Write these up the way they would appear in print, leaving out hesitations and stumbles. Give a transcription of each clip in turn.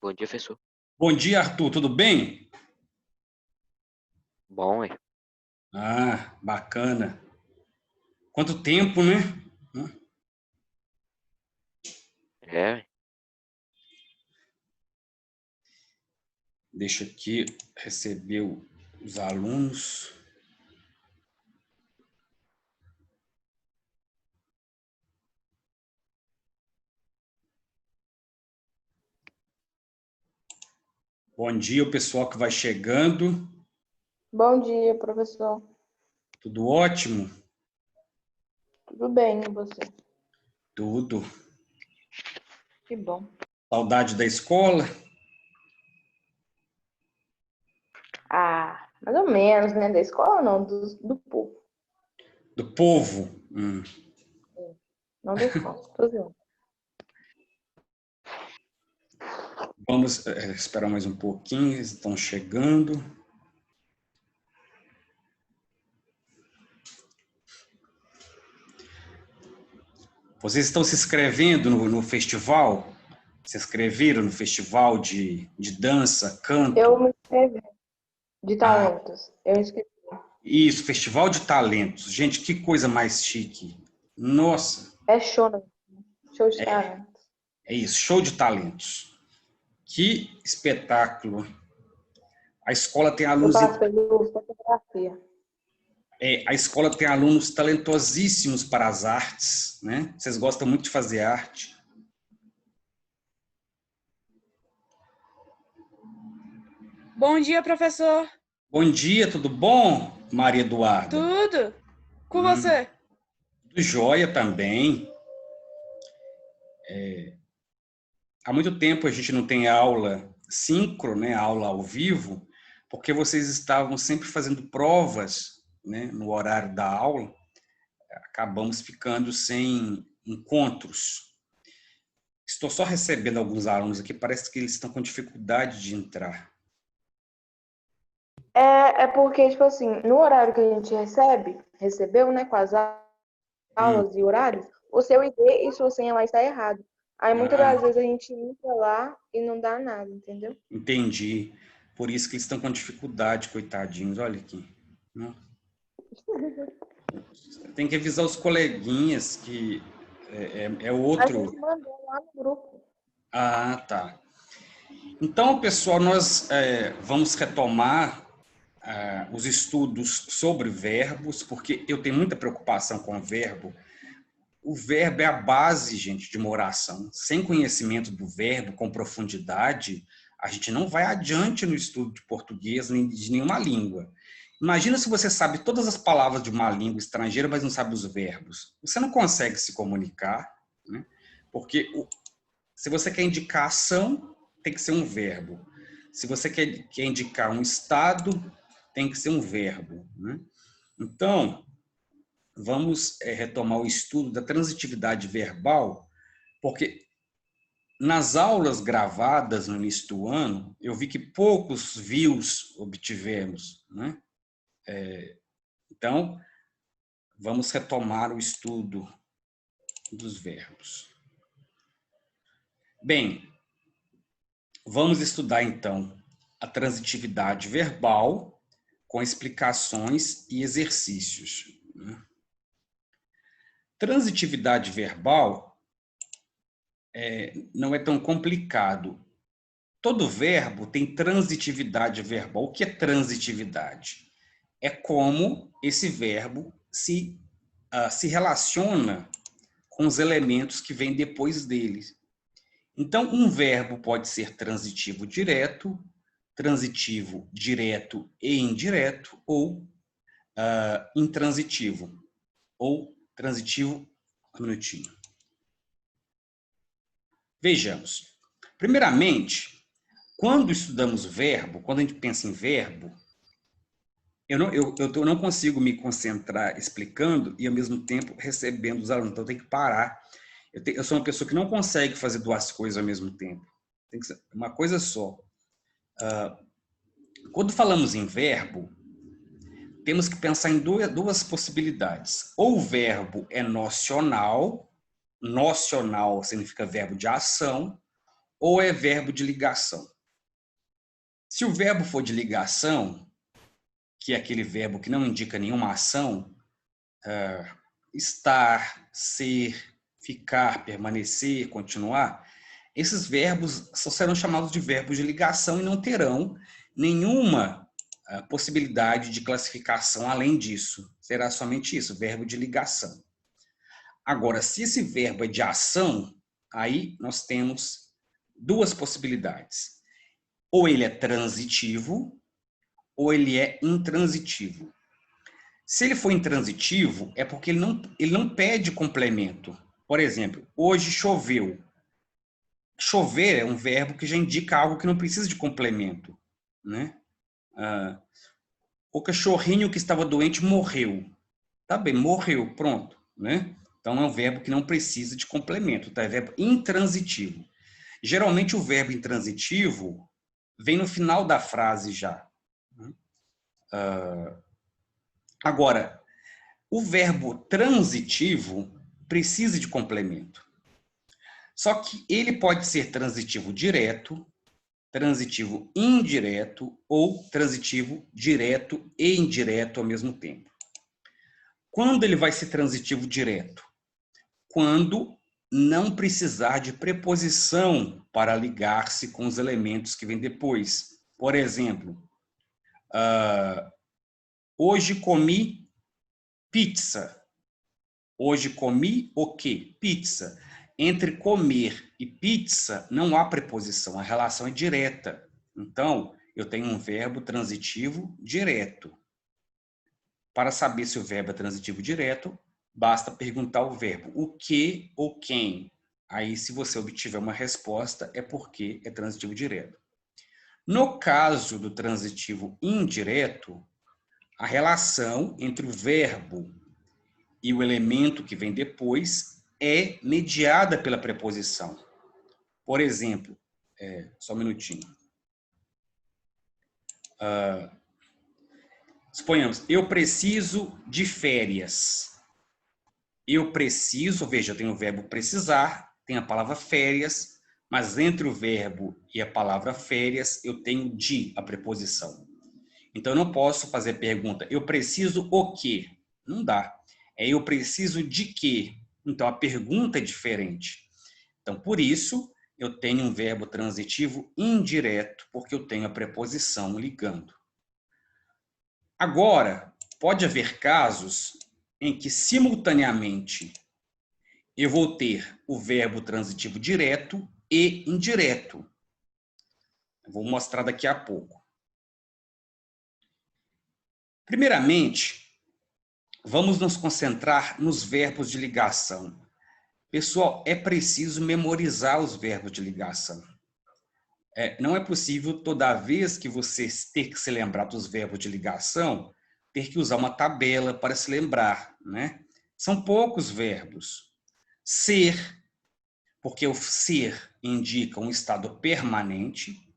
Bom dia, professor. Bom dia, Arthur. Tudo bem? Bom, Ah, bacana. Quanto tempo, né? é. Deixa aqui receber os alunos. Bom dia, o pessoal que vai chegando. Bom dia, professor. Tudo ótimo? Tudo bem, e você? Tudo. Que bom. Saudade da escola? Ah, mais ou menos, né? Da escola não, do povo. Do povo? Não da escola. Tô zoando. Vamos esperar mais um pouquinho, eles estão chegando. Vocês estão se inscrevendo no festival? Se inscreveram no festival de dança, canto? Eu me inscrevi. De Ah, talentos. Eu inscrevi. isso, Festival de Talentos. Gente, que coisa mais chique. Nossa, É show, né? Show de talentos. é isso, show de talentos. Que espetáculo. A escola tem Eu alunos, passei por fotografia. a escola tem alunos talentosíssimos para as artes, né? Vocês gostam muito de fazer arte. Bom dia, professor. Bom dia, tudo bom, Maria Eduarda? Tudo? Com você? Tudo jóia também. Há muito tempo a gente não tem aula síncro, né? Aula ao vivo, porque vocês estavam sempre fazendo provas, né? No horário da aula. Acabamos ficando sem encontros. Estou só recebendo alguns alunos aqui, parece que eles estão com dificuldade de entrar. É porque, tipo assim, no horário que a gente recebeu, né, com as aulas e horários, o seu ID e sua senha lá está errado. Aí muitas das vezes a gente entra lá e não dá nada, entendeu? Entendi. Por isso que eles estão com dificuldade, coitadinhos. Olha aqui. Tem que avisar os coleguinhas que é A outro. gente mandou lá no grupo. Ah, tá. Então, pessoal, nós vamos retomar os estudos sobre verbos, porque eu tenho muita preocupação com o verbo. O verbo é a base, gente, de uma oração. Sem conhecimento do verbo com profundidade, a gente não vai adiante no estudo de português nem de nenhuma língua. Imagina se você sabe todas as palavras de uma língua estrangeira, mas não sabe os verbos. Você não consegue se comunicar, né? Porque se você quer indicar ação, tem que ser um verbo. Se você quer indicar um estado, tem que ser um verbo, né? Então, vamos retomar o estudo da transitividade verbal, porque nas aulas gravadas no início do ano, eu vi que poucos views obtivemos, né? Então, vamos retomar o estudo dos verbos. Bem, vamos estudar então a transitividade verbal com explicações e exercícios. Transitividade verbal não é tão complicado. Todo verbo tem transitividade verbal. O que é transitividade? É como esse verbo se relaciona com os elementos que vêm depois dele. Então, um verbo pode ser transitivo direto e indireto, ou intransitivo, ou transitivo. Um minutinho. Vejamos. Primeiramente, quando estudamos verbo, quando a gente pensa em verbo, eu não consigo me concentrar explicando e, ao mesmo tempo, recebendo os alunos. Então, eu tenho que parar. Eu sou uma pessoa que não consegue fazer duas coisas ao mesmo tempo. Tem que ser uma coisa só. Quando falamos em verbo, temos que pensar em duas possibilidades. Ou o verbo é nocional significa verbo de ação, ou é verbo de ligação? Se o verbo for de ligação, que é aquele verbo que não indica nenhuma ação, estar, ser, ficar, permanecer, continuar, esses verbos só serão chamados de verbos de ligação e não terão nenhuma possibilidade de classificação além disso. Será somente isso, verbo de ligação. Agora, se esse verbo é de ação, aí nós temos duas possibilidades. Ou ele é transitivo, ou ele é intransitivo. Se ele for intransitivo, é porque ele não pede complemento. Por exemplo, hoje choveu. Chover é um verbo que já indica algo que não precisa de complemento, né? O cachorrinho que estava doente morreu. Tá bem, morreu, pronto, né? Então é um verbo que não precisa de complemento, tá? É verbo intransitivo. Geralmente o verbo intransitivo vem no final da frase já. Agora, o verbo transitivo precisa de complemento. Só que ele pode ser transitivo direto, transitivo indireto ou transitivo direto e indireto ao mesmo tempo. Quando ele vai ser transitivo direto? Quando não precisar de preposição para ligar-se com os elementos que vêm depois. Por exemplo, hoje comi pizza. Hoje comi o quê? Pizza. Entre comer e pizza não há preposição, a relação é direta. Então, eu tenho um verbo transitivo direto. Para saber se o verbo é transitivo direto, basta perguntar o verbo o que ou quem. Aí, se você obtiver uma resposta, é porque é transitivo direto. No caso do transitivo indireto, a relação entre o verbo e o elemento que vem depois é mediada pela preposição. Por exemplo, só um minutinho. Suponhamos, eu preciso de férias. Eu preciso, veja, eu tenho o verbo precisar, tem a palavra férias, mas entre o verbo e a palavra férias, eu tenho de, a preposição. Então, eu não posso fazer a pergunta, eu preciso o quê? Não dá. É eu preciso de quê? Então, a pergunta é diferente. Então, por isso, eu tenho um verbo transitivo indireto, porque eu tenho a preposição ligando. Agora, pode haver casos em que, simultaneamente, eu vou ter o verbo transitivo direto e indireto. Eu vou mostrar daqui a pouco. Primeiramente, vamos nos concentrar nos verbos de ligação. Pessoal, é preciso memorizar os verbos de ligação. Não é possível, toda vez que você ter que se lembrar dos verbos de ligação, ter que usar uma tabela para se lembrar, né? São poucos verbos. Ser, porque o ser indica um estado permanente.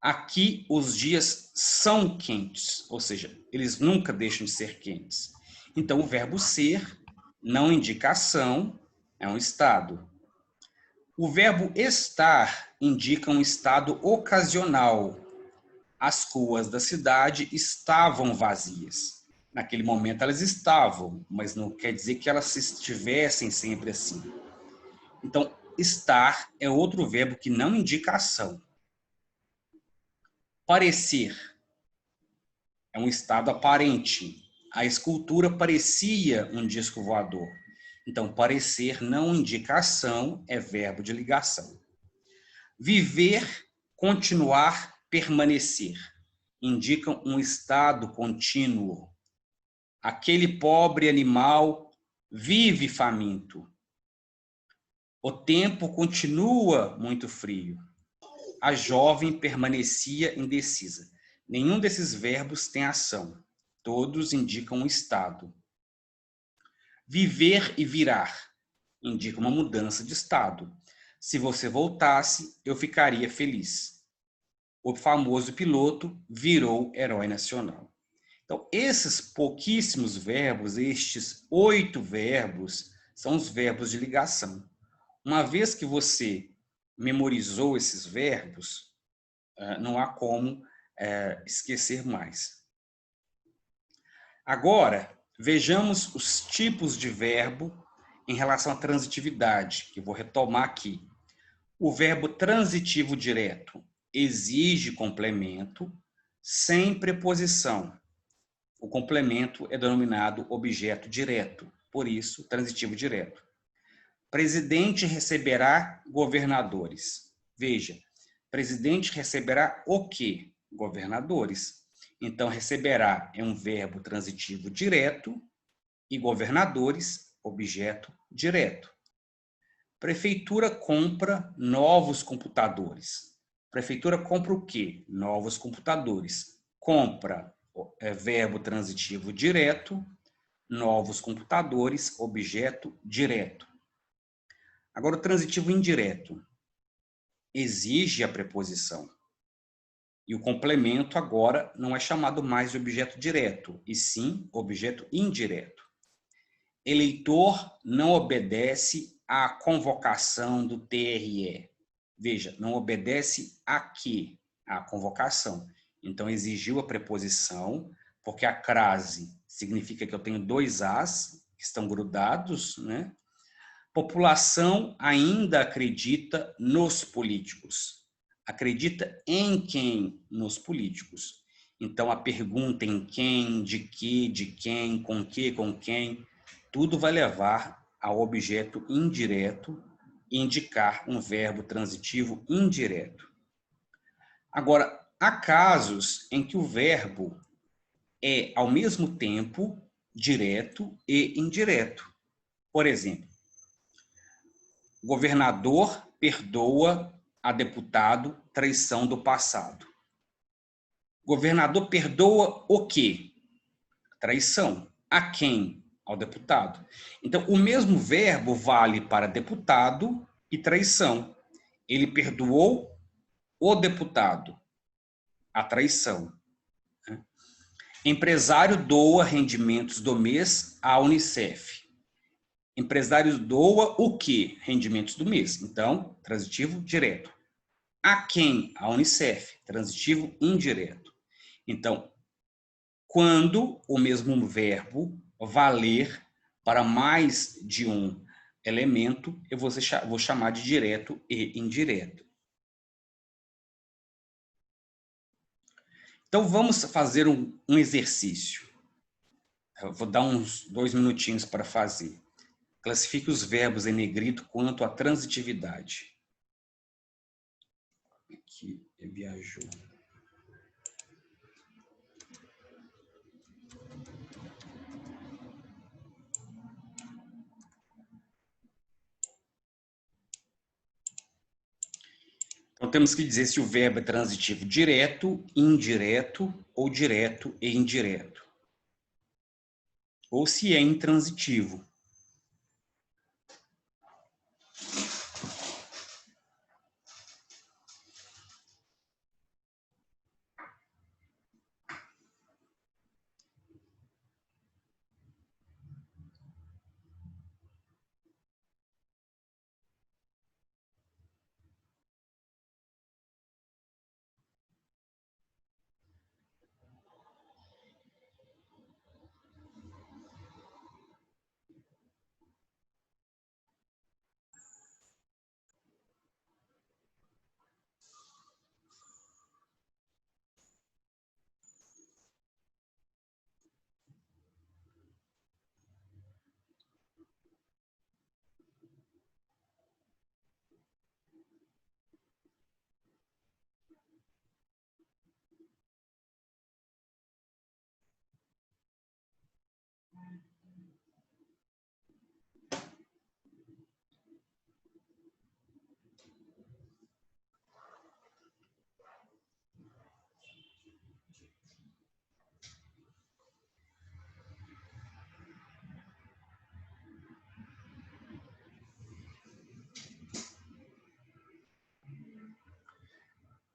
Aqui, os dias são quentes, ou seja, eles nunca deixam de ser quentes. Então, o verbo ser não indica ação, é um estado. O verbo estar indica um estado ocasional. As ruas da cidade estavam vazias. Naquele momento elas estavam, mas não quer dizer que elas estivessem sempre assim. Então, estar é outro verbo que não indica ação. Parecer é um estado aparente. A escultura parecia um disco voador. Então, parecer não indica ação, é verbo de ligação. Viver, continuar, permanecer indicam um estado contínuo. Aquele pobre animal vive faminto. O tempo continua muito frio. A jovem permanecia indecisa. Nenhum desses verbos tem ação. Todos indicam um estado. Viver e virar indica uma mudança de estado. Se você voltasse, eu ficaria feliz. O famoso piloto virou herói nacional. Então, esses pouquíssimos verbos, estes 8 verbos, são os verbos de ligação. Uma vez que você memorizou esses verbos, não há como esquecer mais. Agora, vejamos os tipos de verbo em relação à transitividade, que eu vou retomar aqui. O verbo transitivo direto exige complemento sem preposição. O complemento é denominado objeto direto, por isso, transitivo direto. Presidente receberá governadores. Veja, presidente receberá o quê? Governadores. Então, receberá é um verbo transitivo direto e governadores, objeto direto. Prefeitura compra novos computadores. Prefeitura compra o quê? Novos computadores. Compra é verbo transitivo direto, novos computadores, objeto direto. Agora, o transitivo indireto exige a preposição. E o complemento agora não é chamado mais de objeto direto, e sim objeto indireto. Eleitor não obedece à convocação do TRE. Veja, não obedece a quê? À convocação. Então, exigiu a preposição, porque a crase significa que eu tenho dois As que estão grudados, né? População ainda acredita nos políticos. Acredita em quem? Nos políticos. Então, a pergunta em quem, de quem, com quem, tudo vai levar ao objeto indireto e indicar um verbo transitivo indireto. Agora, há casos em que o verbo é, ao mesmo tempo, direto e indireto. Por exemplo, governador perdoa a deputado traição do passado. Governador perdoa o quê? Traição. A quem? Ao deputado. Então, o mesmo verbo vale para deputado e traição. Ele perdoou o deputado, a traição. Empresário doa rendimentos do mês à Unicef. Empresário doa o quê? Rendimentos do mês. Então, transitivo direto. A quem? A Unicef. Transitivo indireto. Então, quando o mesmo verbo valer para mais de um elemento, eu vou chamar de direto e indireto. Então, vamos fazer um exercício. Eu vou dar uns 2 minutinhos para fazer. Classifique os verbos em negrito quanto à transitividade. Aqui, viajou. Então, temos que dizer se o verbo é transitivo direto, indireto ou direto e indireto. Ou se é intransitivo.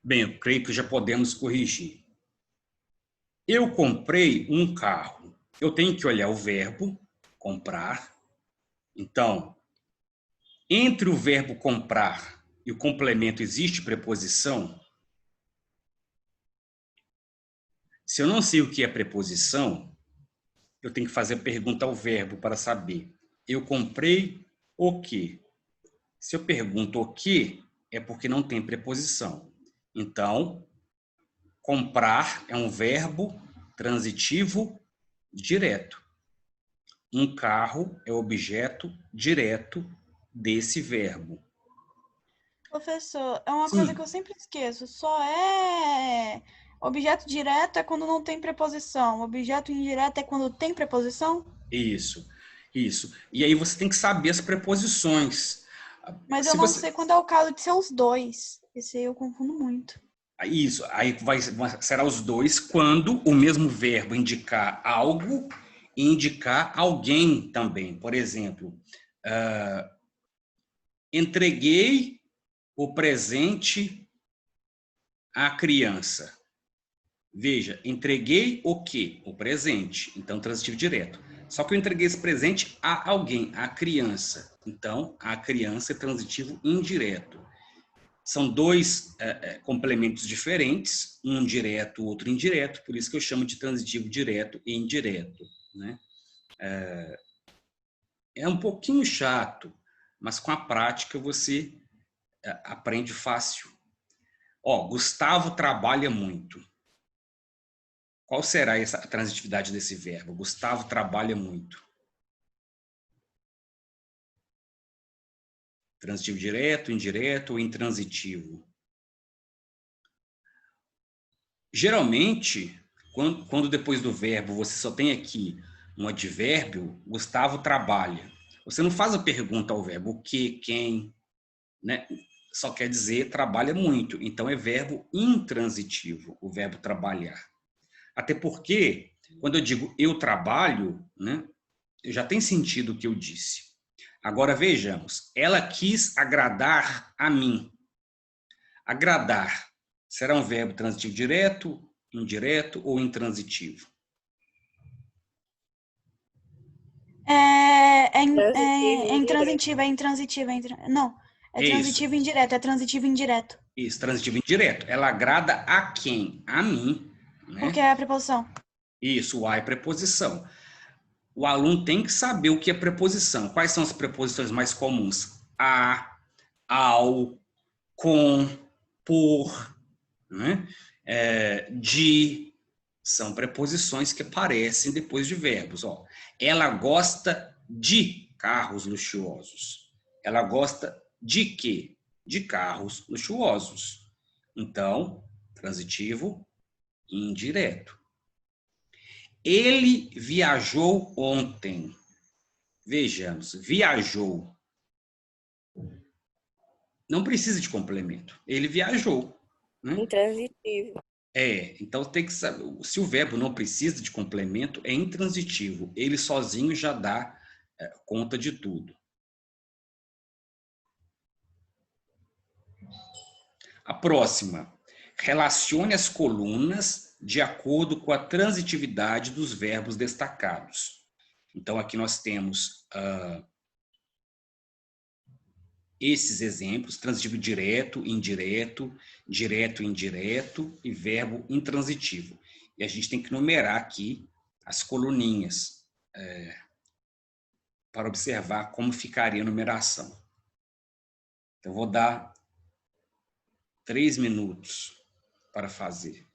Bem, eu creio que já podemos corrigir. Eu comprei um carro. Eu tenho que olhar o verbo comprar. Então, entre o verbo comprar e o complemento existe preposição? Se eu não sei o que é preposição, eu tenho que fazer a pergunta ao verbo para saber. Eu comprei o quê? Se eu pergunto o quê, é porque não tem preposição. Então, comprar é um verbo transitivo direto. Um carro é objeto direto desse verbo. Professor, é uma coisa Sim, que eu sempre esqueço. Só é objeto direto é quando não tem preposição. Objeto indireto é quando tem preposição? isso, isso. E aí você tem que saber as preposições. Mas eu Se não você, sei quando é o caso de ser os dois. Esse aí eu confundo muito. isso, aí será os dois quando o mesmo verbo indicar algo e indicar alguém também. Por exemplo, entreguei o presente à criança. Veja, entreguei o quê? O presente. Então, transitivo direto. Só que eu entreguei esse presente a alguém, a criança. Então, a criança é transitivo indireto. São dois complementos diferentes, um direto, outro indireto, por isso que eu chamo de transitivo direto e indireto. Né? É um pouquinho chato, mas com a prática você aprende fácil. Ó, Gustavo trabalha muito. Qual será essa transitividade desse verbo? Gustavo trabalha muito. Transitivo direto, indireto ou intransitivo? Geralmente, quando depois do verbo você só tem aqui um advérbio, Gustavo trabalha. Você não faz a pergunta ao verbo o que, quem, né? Só quer dizer trabalha muito. Então é verbo intransitivo, o verbo trabalhar. Até porque, quando eu digo eu trabalho, né, já tem sentido o que eu disse. Agora vejamos, ela quis agradar a mim. Agradar será um verbo transitivo direto, indireto ou intransitivo? É intransitivo, é intransitivo, não. É É isso, transitivo indireto, é transitivo indireto. isso, transitivo indireto. Ela agrada a quem? A mim, Porque né? é a preposição. Isso, o a é preposição. O aluno tem que saber o que é preposição. Quais são as preposições mais comuns? A, ao, com, por, né? De, são preposições que aparecem depois de verbos. Ó. Ela gosta de carros luxuosos. Ela gosta de quê? De carros luxuosos. Então, transitivo indireto. Ele viajou ontem. Vejamos, viajou. Não precisa de complemento. Ele viajou. Né? Intransitivo. Então tem que saber. Se o verbo não precisa de complemento, é intransitivo. Ele sozinho já dá conta de tudo. A próxima. Relacione as colunas de acordo com a transitividade dos verbos destacados. Então, aqui nós temos esses exemplos: transitivo direto, indireto, direto, indireto e verbo intransitivo. E a gente tem que numerar aqui as coluninhas para observar como ficaria a numeração. Então, eu vou dar 3 minutos para fazer.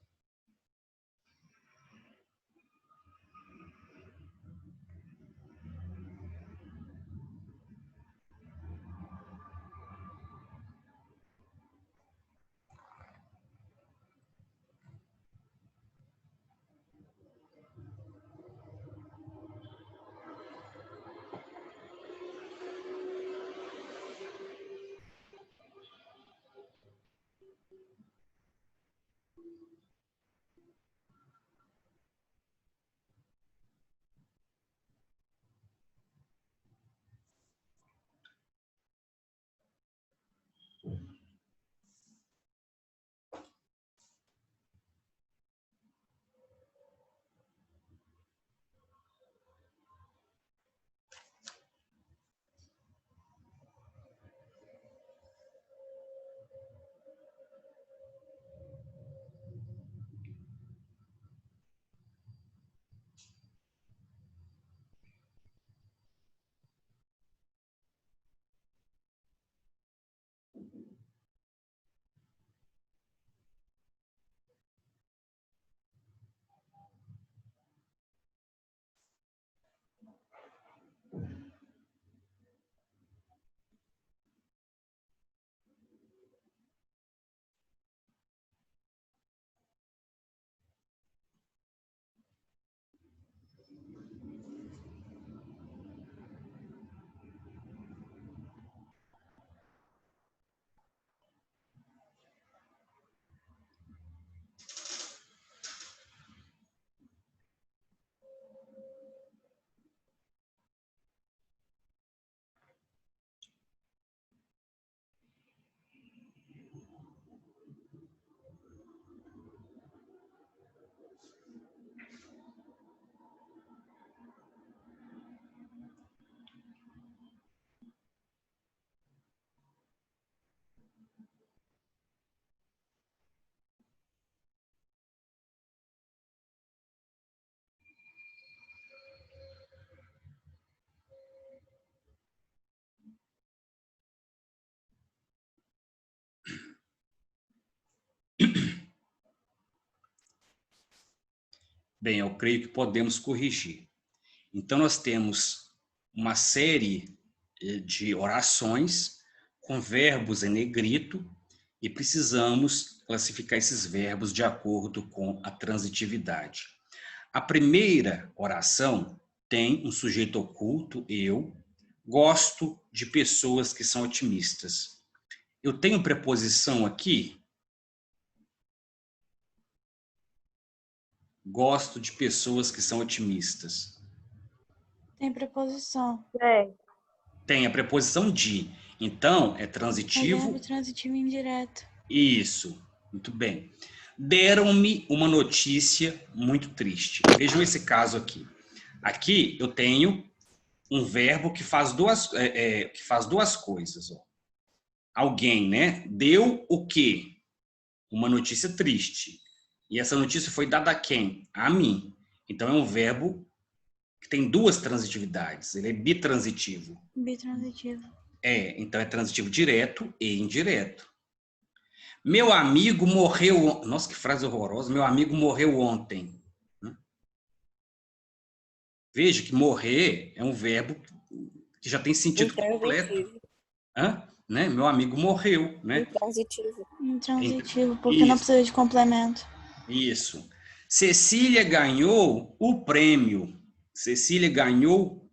Bem, eu creio que podemos corrigir. Então, nós temos uma série de orações com verbos em negrito e precisamos classificar esses verbos de acordo com a transitividade. A primeira oração tem um sujeito oculto, eu, gosto de pessoas que são otimistas. Eu tenho preposição aqui? Gosto de pessoas que são otimistas. Tem preposição. Tem a preposição de. Então, é É transitivo. verbo transitivo indireto. Isso, muito bem. Deram-me uma notícia muito triste. Vejam esse caso aqui. Aqui eu tenho um verbo que faz duas coisas. Ó. Alguém, né? Deu o quê? Uma notícia triste. E essa notícia foi dada a quem? A mim. Então é um verbo que tem duas transitividades. Ele é bitransitivo. Bitransitivo. Então é transitivo direto e indireto. Meu amigo morreu... Nossa, que frase horrorosa. Meu amigo morreu ontem. Veja que morrer é um verbo que já tem sentido completo. Né? Meu amigo morreu. Né? Intransitivo. Intransitivo, porque Isso. não precisa de complemento. Isso. Cecília ganhou o prêmio. Cecília ganhou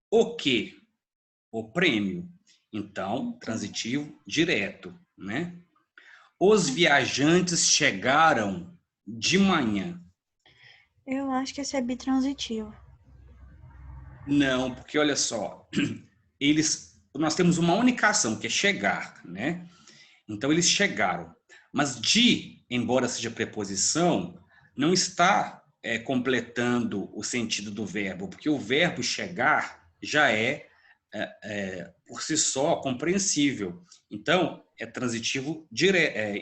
o quê? O prêmio. Então, transitivo direto, né? Os viajantes chegaram de manhã. Eu acho que esse é bitransitivo. Não, porque olha só, nós temos uma única ação, que é chegar, né? Então, eles chegaram. Mas de, embora seja preposição, não está completando o sentido do verbo, porque o verbo chegar já é por si só compreensível. Então, é transitivo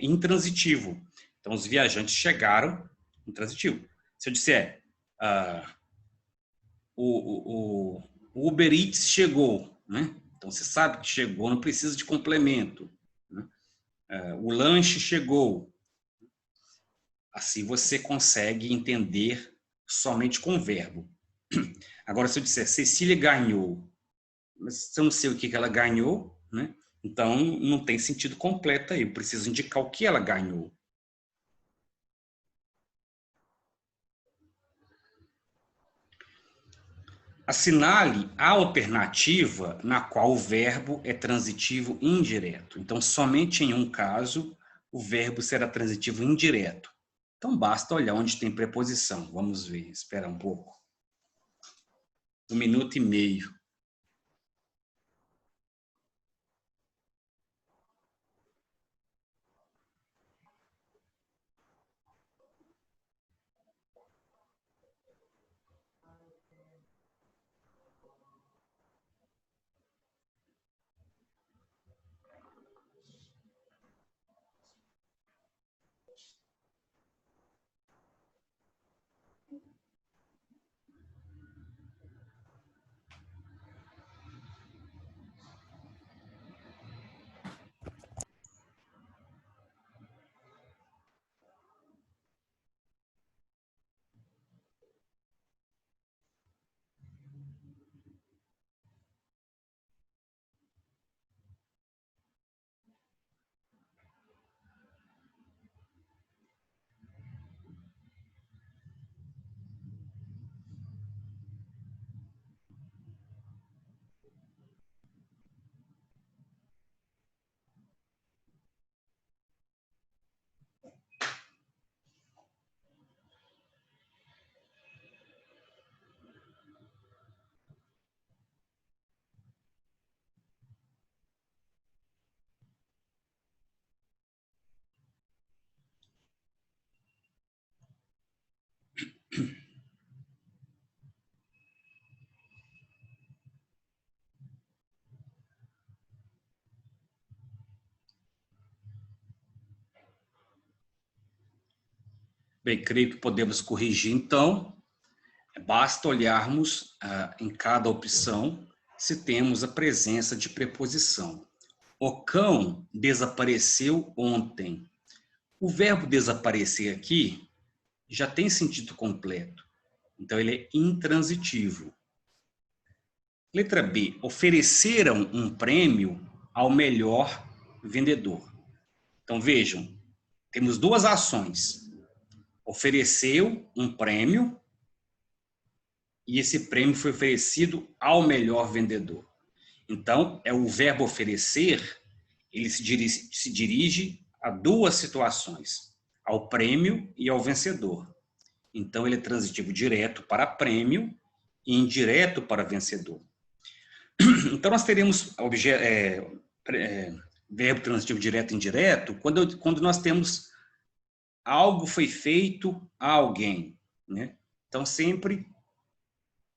intransitivo. Então, os viajantes chegaram intransitivo. Se eu disser o Uber Eats chegou, né? Então, você sabe que chegou, não precisa de complemento. Né? O lanche chegou. Assim você consegue entender somente com o verbo. Agora, se eu disser Cecília ganhou, mas se eu não sei o que ela ganhou, né? Então não tem sentido completo aí. Eu preciso indicar o que ela ganhou. Assinale a alternativa na qual o verbo é transitivo indireto. Então, somente em um caso, o verbo será transitivo indireto. Então, basta olhar onde tem preposição. Vamos ver, espera um pouco. 1 minuto e meio. Bem, creio que podemos corrigir, então. Basta olharmos em cada opção se temos a presença de preposição. O cão desapareceu ontem. O verbo desaparecer aqui já tem sentido completo. Então, ele é intransitivo. Letra B, ofereceram um prêmio ao melhor vendedor. Então, vejam, temos duas ações. Ofereceu um prêmio e esse prêmio foi oferecido ao melhor vendedor. Então, é o verbo oferecer, ele se dirige a duas situações, ao prêmio e ao vencedor. Então, ele é transitivo direto para prêmio e indireto para vencedor. Então, nós teremos verbo transitivo direto e indireto quando nós temos algo foi feito a alguém, né? Então, sempre,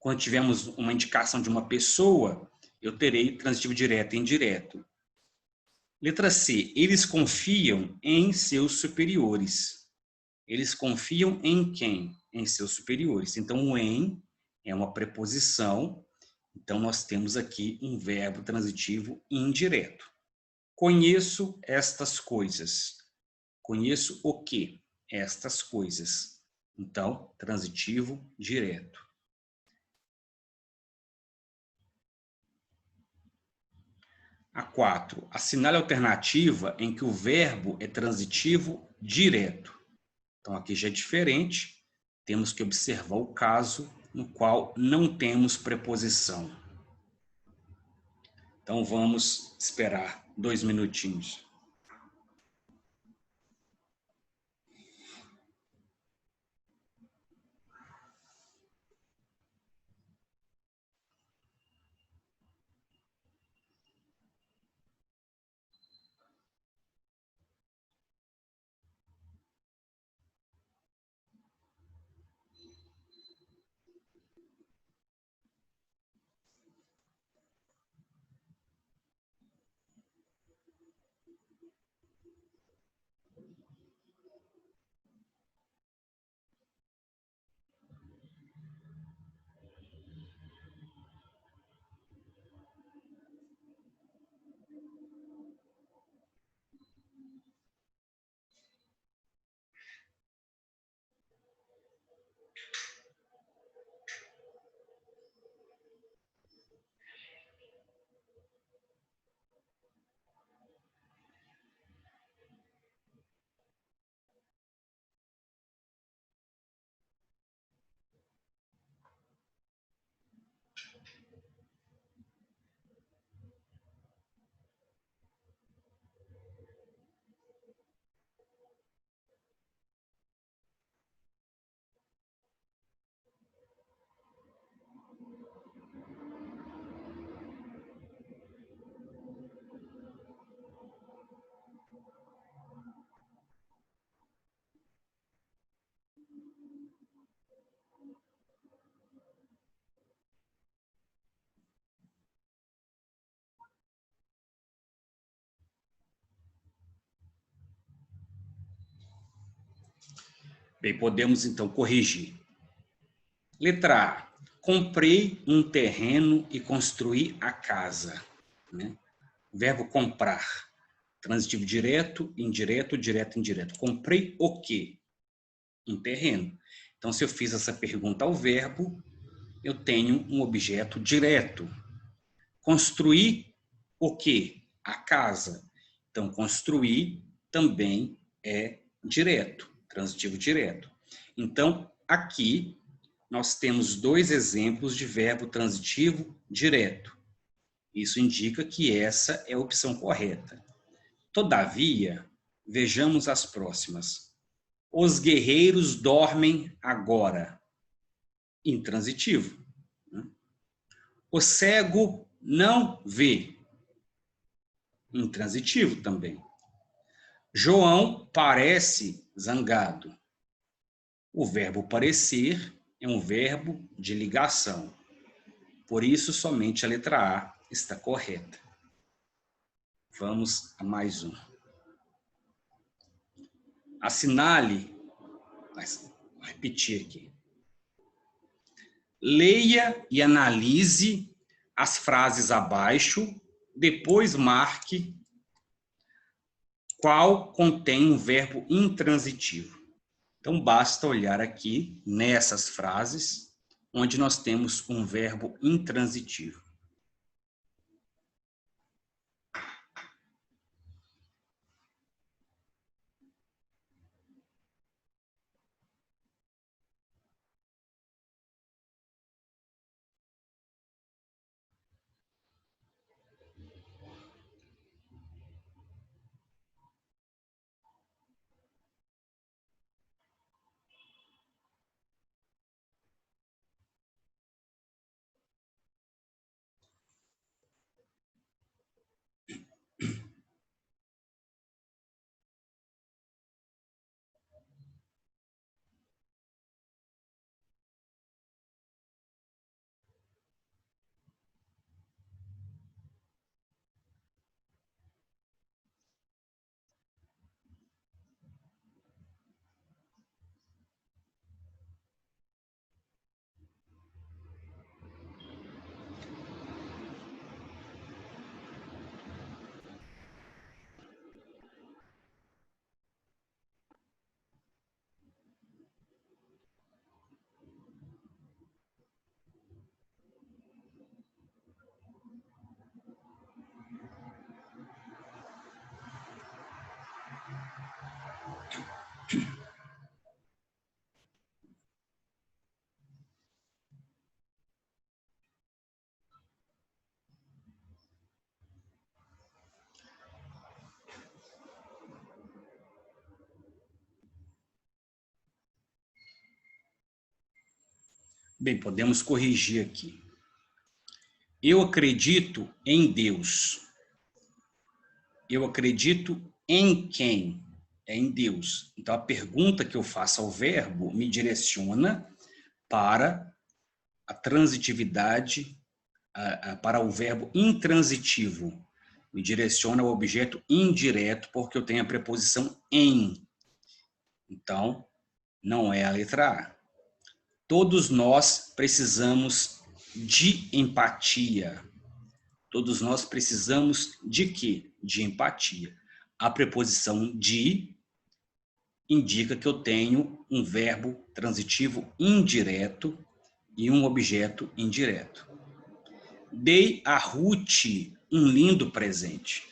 quando tivermos uma indicação de uma pessoa, eu terei transitivo direto e indireto. Letra C, eles confiam em seus superiores. Eles confiam em quem? Em seus superiores. Então, o em é uma preposição. Então, nós temos aqui um verbo transitivo indireto. Conheço estas coisas. Conheço o quê? Estas coisas. Então, transitivo direto. A 4. Assinale a alternativa em que o verbo é transitivo direto. Então, aqui já é diferente. Temos que observar o caso no qual não temos preposição. Então, vamos esperar 2 minutinhos. Bem, podemos então corrigir. Letra A. Comprei um terreno e construí a casa. Né? Verbo comprar. Transitivo direto, indireto, direto, indireto. Comprei o quê? Um terreno. Então, se eu fiz essa pergunta ao verbo, eu tenho um objeto direto. Construir o quê? A casa. Então, construir também é direto, transitivo direto. Então, aqui nós temos 2 exemplos de verbo transitivo direto. Isso indica que essa é a opção correta. Todavia, vejamos as próximas. Os guerreiros dormem agora. Intransitivo. O cego não vê. Intransitivo também. João parece zangado. O verbo parecer é um verbo de ligação. Por isso, somente a letra A está correta. Vamos a mais um. Assinale, vou repetir aqui. Leia e analise as frases abaixo, depois marque qual contém um verbo intransitivo. Então, basta olhar aqui nessas frases onde nós temos um verbo intransitivo. Bem, podemos corrigir aqui. Eu acredito em Deus. Eu acredito em quem? É em Deus. Então, a pergunta que eu faço ao verbo me direciona para a transitividade, para o verbo intransitivo. Me direciona ao objeto indireto, porque eu tenho a preposição em. Então, não é a letra A. Todos nós precisamos de empatia. Todos nós precisamos de quê? De empatia. A preposição de indica que eu tenho um verbo transitivo indireto e um objeto indireto. Dei a Ruth um lindo presente.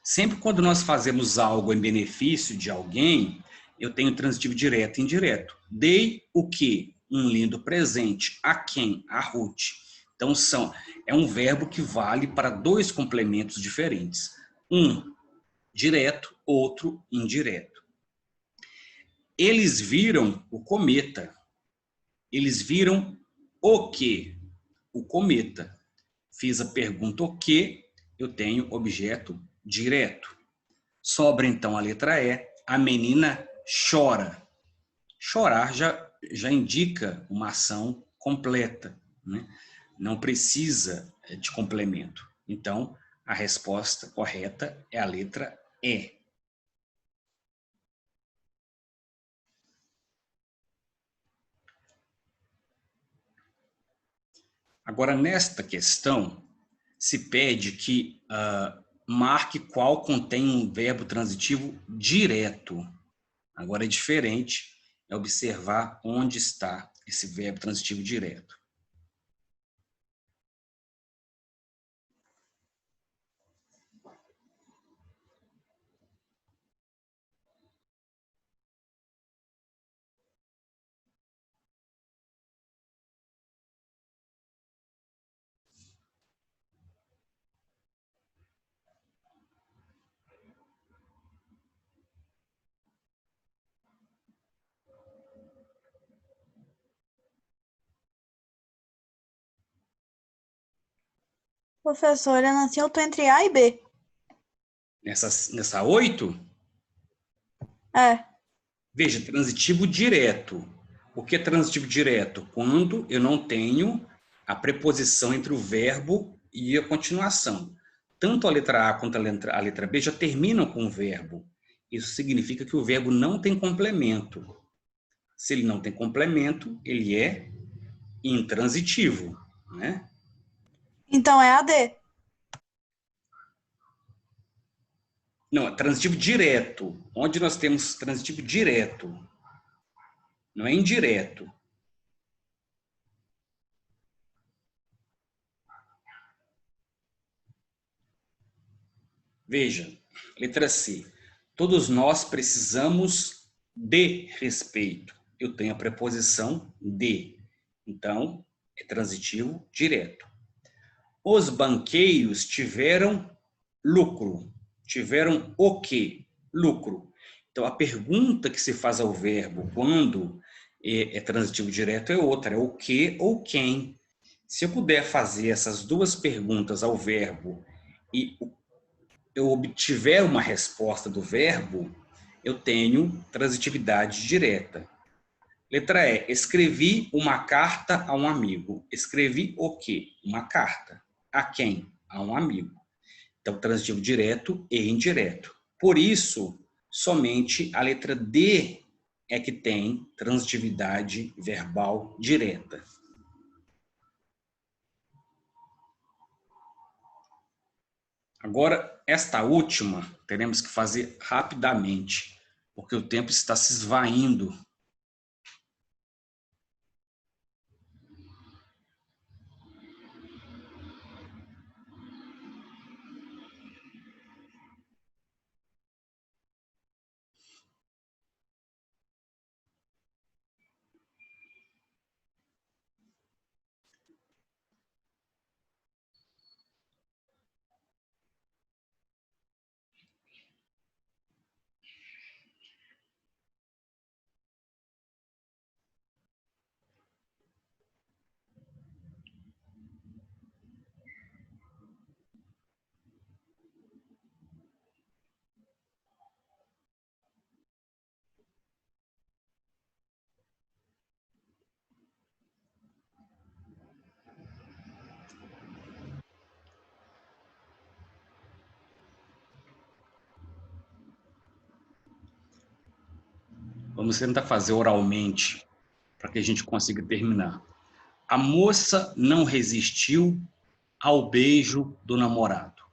Sempre quando nós fazemos algo em benefício de alguém, eu tenho transitivo direto e indireto. Dei o quê? Um lindo presente. A quem? A Ruth. Então, é um verbo que vale para dois complementos diferentes. Um direto, outro indireto. Eles viram o cometa. Eles viram o quê? O cometa. Fiz a pergunta o quê? Eu tenho objeto direto. Sobra então a letra E. A menina chora. Chorar já indica uma ação completa, né? Não precisa de complemento. Então, a resposta correta é a letra E. Agora, nesta questão, se pede que marque qual contém um verbo transitivo direto. Agora é diferente, é observar onde está esse verbo transitivo direto. Professor, eu nasci, eu tô entre A e B. Nessa 8, É. veja, transitivo direto. O que é transitivo direto? Quando eu não tenho a preposição entre o verbo e a continuação. Tanto a letra A quanto a letra B já terminam com o verbo. Isso significa que o verbo não tem complemento. Se ele não tem complemento, ele é intransitivo, né? Então é a D. Não, transitivo direto. Onde nós temos transitivo direto. Não é indireto. Veja, letra C. Todos nós precisamos de respeito. Eu tenho a preposição de. Então, é transitivo direto. Os banqueiros tiveram lucro. Tiveram o quê? Lucro. Então, a pergunta que se faz ao verbo quando é transitivo direto é outra, é o que ou quem. Se eu puder fazer essas duas perguntas ao verbo e eu obtiver uma resposta do verbo, eu tenho transitividade direta. Letra E. Escrevi uma carta a um amigo. Escrevi o quê? Uma carta. A quem? A um amigo. Então, transitivo direto e indireto. Por isso, somente a letra D é que tem transitividade verbal direta. Agora, esta última, teremos que fazer rapidamente, porque o tempo está se esvaindo. Vamos tentar fazer oralmente, para que a gente consiga terminar. A moça não resistiu ao beijo do namorado.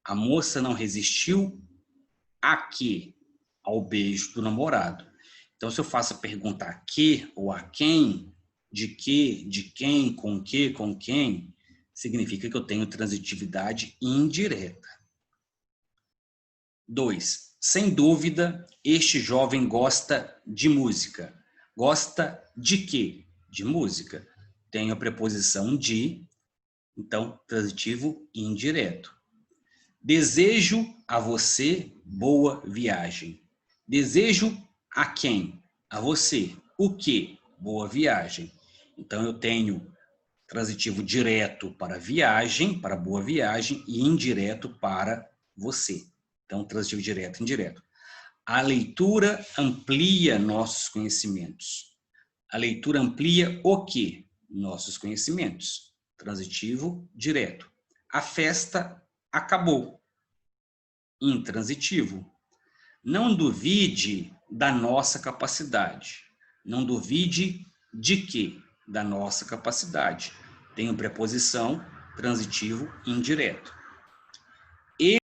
A moça não resistiu a quê? Ao beijo do namorado. Então, se eu faço a pergunta a que ou a quem, de que, de quem, com que, com quem, significa que eu tenho transitividade indireta. 2. Sem dúvida, este jovem gosta de música. Gosta de quê? De música. Tenho a preposição de, então, transitivo indireto. Desejo a você boa viagem. Desejo a quem? A você. O quê? Boa viagem. Então, eu tenho transitivo direto para viagem, para boa viagem, e indireto para você. Então, transitivo direto e indireto. A leitura amplia nossos conhecimentos. A leitura amplia o quê? Nossos conhecimentos. Transitivo direto. A festa acabou. Intransitivo. Não duvide da nossa capacidade. Não duvide de quê? Da nossa capacidade. Tenho preposição, transitivo indireto.